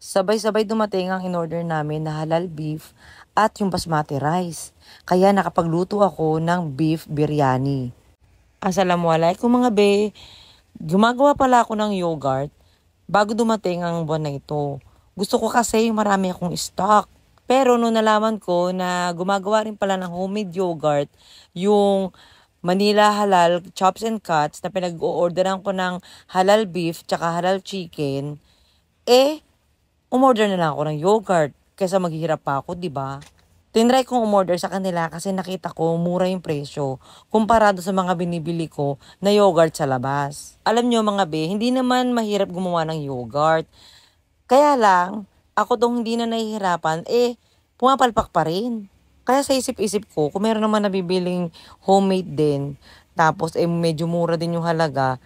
Sabay-sabay dumating ang in-order namin na halal beef at yung basmati rice. Kaya nakapagluto ako ng beef biryani. Assalamualaikum mga be. Gumagawa pala ako ng yogurt bago dumating ang buwan na ito. Gusto ko kasi yung marami akong stock. Pero nung nalaman ko na gumagawa rin pala ng homemade yogurt, yung Manila Halal Chops and Cuts na pinag-o-orderan ko ng halal beef tsaka halal chicken, umorder na lang ako ng yogurt kaysa maghihirap pa ako, di ba? Tinry kong umorder sa kanila kasi nakita ko mura yung presyo kumparado sa mga binibili ko na yogurt sa labas. Alam nyo mga be, hindi naman mahirap gumawa ng yogurt. Kaya lang, ako dong hindi na nahihirapan, pumapalpak pa rin. Kaya sa isip-isip ko, kung meron naman nabibiling homemade din, tapos medyo mura din yung halaga,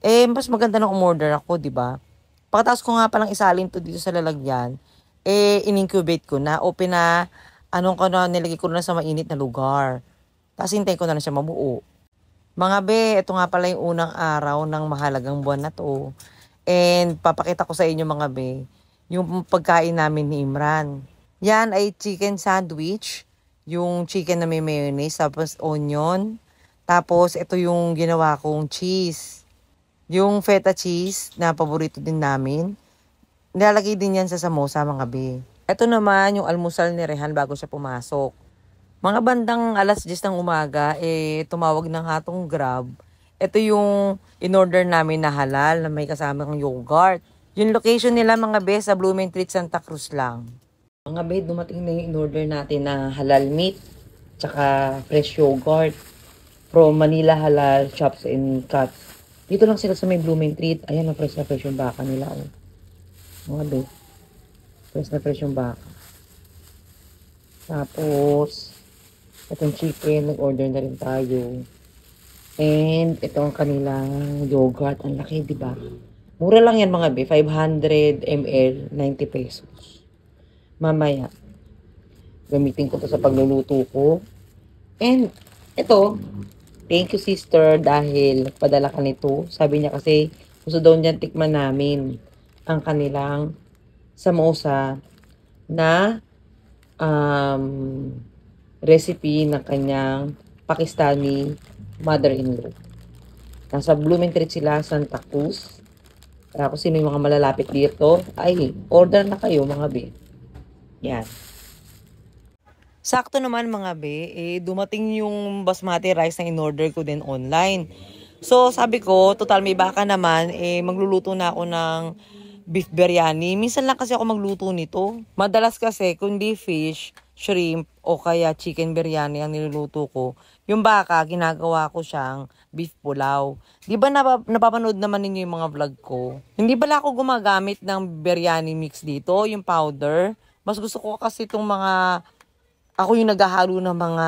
mas maganda na umorder ako, di ba? Pagkatapos ko nga palang isalin to dito sa lalagyan, in-incubate ko na o nilagay ko na sa mainit na lugar. Tapos hintayin ko na siya mabuo. Mga be, ito nga pala yung unang araw ng mahalagang buwan na to. And papakita ko sa inyo mga be, yung pagkain namin ni Imran. Yan ay chicken sandwich, yung chicken na may mayonnaise, tapos onion. Tapos ito yung ginawa kong cheese. Yung feta cheese na paborito din namin. Nilalagay din yan sa samosa mga be. Ito naman yung almusal ni Rehan bago siya pumasok. Mga bandang 10:00 ng umaga, tumawag ng hatong Grab. Ito yung in-order namin na halal na may kasamang yogurt. Yung location nila mga be sa Blooming Treat, Santa Cruz lang. Mga be, dumating na yung in-order natin na halal meat, tsaka fresh yogurt from Manila Halal Chops and Cuts. Dito lang sila sa may Blooming Treat. Ayan, na fresh yung baka nila. Oh. Mga be. Fresh na fresh yung baka. Tapos, itong chicken, nag-order na rin tayo. And, ito ang kanilang yogurt. Ang laki, di ba? Mura lang yan mga be. 500 ml, 90 pesos. Mamaya, gamitin ko to sa pagluluto ko. And, ito, thank you sister dahil nagpadala ka nito. Sabi niya kasi, gusto daw niyan tikman namin ang kanilang samosa na recipe ng kanyang Pakistani mother-in-law. Nasa Blooming Treat sila, Santa Cruz. Kaya kung sino yung mga malalapit dito, ay order na kayo mga be. Yan. Sakto naman mga be, dumating yung basmati rice na in-order ko din online. So sabi ko, total may baka naman, magluluto na ako ng beef biryani. Minsan lang kasi ako magluto nito. Madalas kasi, kundi fish, shrimp, o kaya chicken biryani ang niluluto ko. Yung baka, ginagawa ko siyang beef pulaw. Di ba napapanood naman ninyo yung mga vlog ko? Hindi pala ako gumagamit ng biryani mix dito, yung powder. Mas gusto ko kasi itong ako yung naghahalo ng mga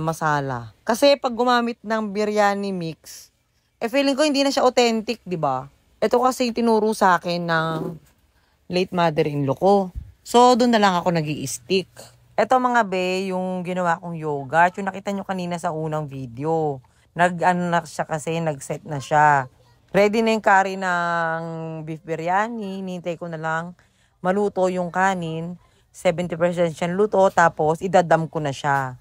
masala. Kasi pag gumamit ng biryani mix, feeling ko hindi na siya authentic, di ba? Ito kasi tinuro sa akin ng late mother-in-law ko. So, doon na lang ako nag-i-stick. Ito mga be, yung ginawa kong yogurt. Yung nakita nyo kanina sa unang video. Na siya kasi, nag-set na siya. Ready na yung curry ng beef biryani. Nintay ko na lang maluto yung kanin. 70% siyang luto. Tapos, idadam ko na siya.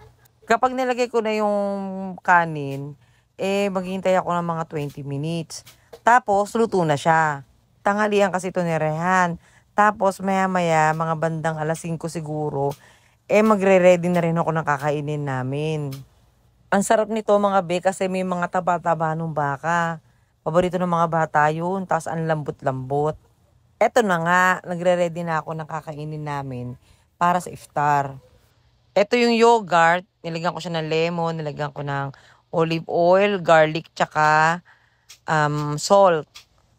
Kapag nilagay ko na yung kanin, maghihintay ako ng mga 20 minutes. Tapos, luto na siya. Tanghalian kasi ito ni Rehan. Tapos, maya-maya, mga bandang 5:00 siguro, magre-ready na rin ako ng kakainin namin. Ang sarap nito mga be kasi may mga taba-taba ng baka. Paborito ng mga bata yun. Tapos, ang lambot-lambot. Eto na nga, nagre-ready na ako ng kakainin namin para sa iftar. Ito yung yogurt. Nilagyan ko siya ng lemon, nilagyan ko ng olive oil, garlic, tsaka salt.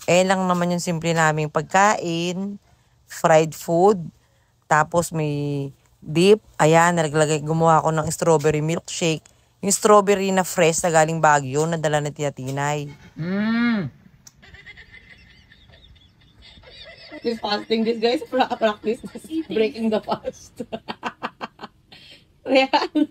Lang naman yung simple naming pagkain, fried food, tapos may dip. Ayan, gumawa ako ng strawberry milkshake. Yung strawberry na fresh na galing Baguio, na dala na Tia Tinay. This fasting, this guys, practice breaking the fast. Ayan.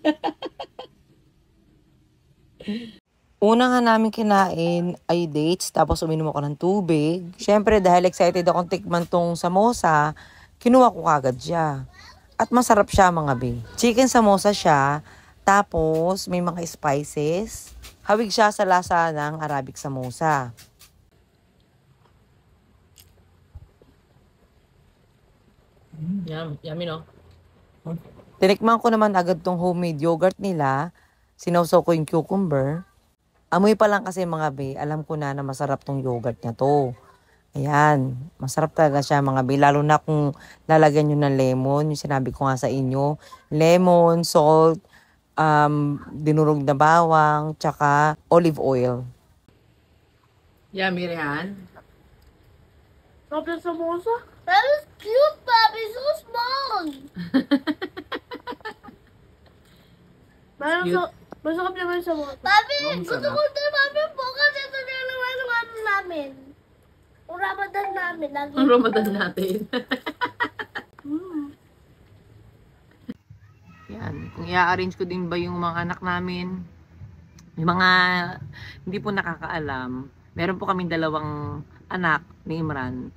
Una nga namin kinain ay dates, tapos uminom ako ng tubig. Siyempre, dahil excited akong tikman tong samosa, kinuha ko kagad siya. At masarap siya mga be. Chicken samosa siya, tapos may mga spices. Hawig siya sa lasa ng Arabic samosa. Yummy, no? Tinikman ko naman agad tong homemade yogurt nila. Sinawsaw ko yung cucumber. Amoy pa lang kasi mga be, alam ko na masarap tong yogurt na to. Ayan, masarap talaga siya mga be. Lalo na kung lalagyan nyo ng lemon, yung sinabi ko nga sa inyo. Lemon, salt, dinurog na bawang, tsaka olive oil. Yummy, Rehan. Sarap ng samosa. That is cute, Papi. So small. Masarap naman sa samosa. Papi, gusto ko din, Papi, po. Kasi ito na naman ang ano namin. Ang Ramadan namin. Lagi. Ang Ramadan natin. Yan, kung i-arrange ko din ba yung mga anak namin, yung mga hindi po nakakaalam, meron po kaming dalawang anak ni Imran,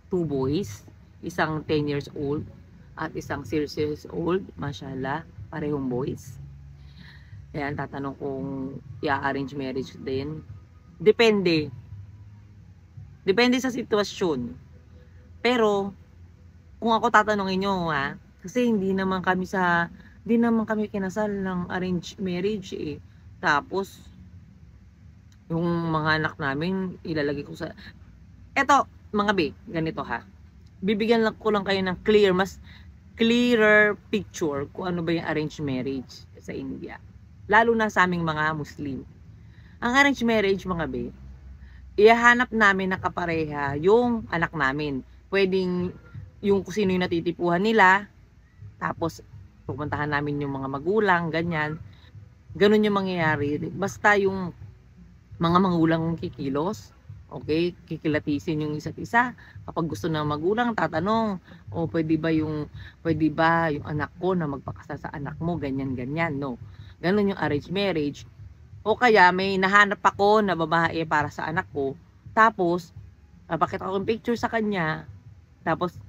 2 boys, isang 10 years old at isang 6 years old, mashallah, parehong boys. Ayan, tatanong kung i-arrange marriage din. Depende sa sitwasyon. Pero, kung ako tatanungin nyo kasi hindi naman kami kinasal ng arranged marriage eh. Tapos, yung mga anak namin, ilalagay ko sa... Eto, mga be, ganito Bibigyan lang ko lang kayo ng mas clearer picture kung ano ba yung arranged marriage sa India. Lalo na sa aming mga Muslim. Ang arranged marriage, mga be, ihahanap namin na kapareha yung anak namin. Pwedeng yung kung sino yung natitipuhan nila, tapos pupuntahan namin yung mga magulang, ganyan. Ganun yung mangyayari. Basta yung mga magulang kikilos, okay, kikilatisin yung isa't isa. Kapag gusto ng magulang, tatanong, pwede ba yung anak ko na magpakasal sa anak mo, ganyan, no. Ganun yung arranged marriage. O kaya may nahanap ako na babae para sa anak ko, tapos napakita ko yung picture sa kanya, tapos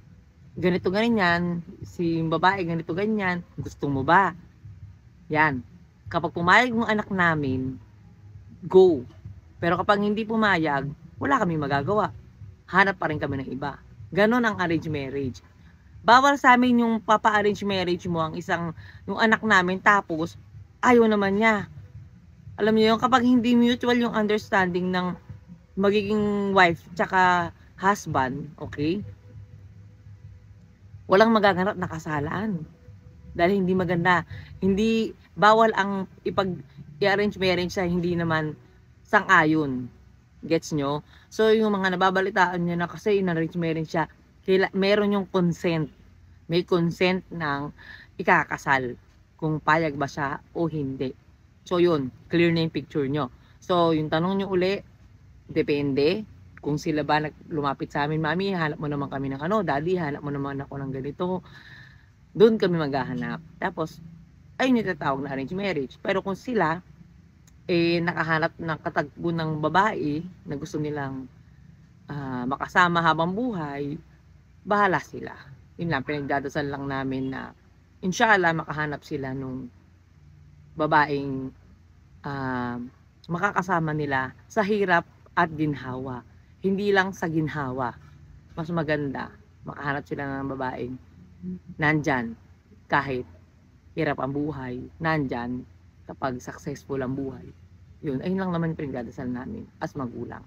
ganito ganyan, si babae ganito ganyan, gusto mo ba? Yan. Kapag pumayag yung anak namin, go. Pero kapag hindi pumayag, wala kami magagawa. Hanap pa rin kami ng iba. Ganon ang arranged marriage. Bawal sa amin yung papa-arrange marriage mo yung anak namin, tapos ayaw naman niya. Alam niyo yung kapag hindi mutual yung understanding ng magiging wife tsaka husband, okay? Walang magaganap na kasalaan. Dahil hindi maganda. Hindi, bawal ang i-arrange marriage sa hindi naman sang-ayon. Gets nyo? So, yung mga nababalitaan nyo na kasi in-arrange marriage siya, meron yung consent. May consent ng ikakasal. Kung payag ba siya o hindi. So, yun. Clear na yung picture nyo. So, yung tanong nyo uli, depende. Kung sila ba lumapit sa amin, mami, hanap mo naman kami ng daddy, hanap mo naman ako ng ganito. Doon kami maghahanap. Tapos, ayun yung tatawag na arranged marriage. Pero kung sila, nakahanap ng katagpo ng babae na gusto nilang makasama habang buhay, bahala sila. Yun lang, pinagdadasal lang namin na inshallah makahanap sila nung babaeng makakasama nila sa hirap at ginhawa. Hindi lang sa ginhawa. Mas maganda, makahanap sila ng babaeng nandyan kahit hirap ang buhay, nandyan kapag successful ang buhay. Yun, ayun lang naman pinagdadasal namin as magulang.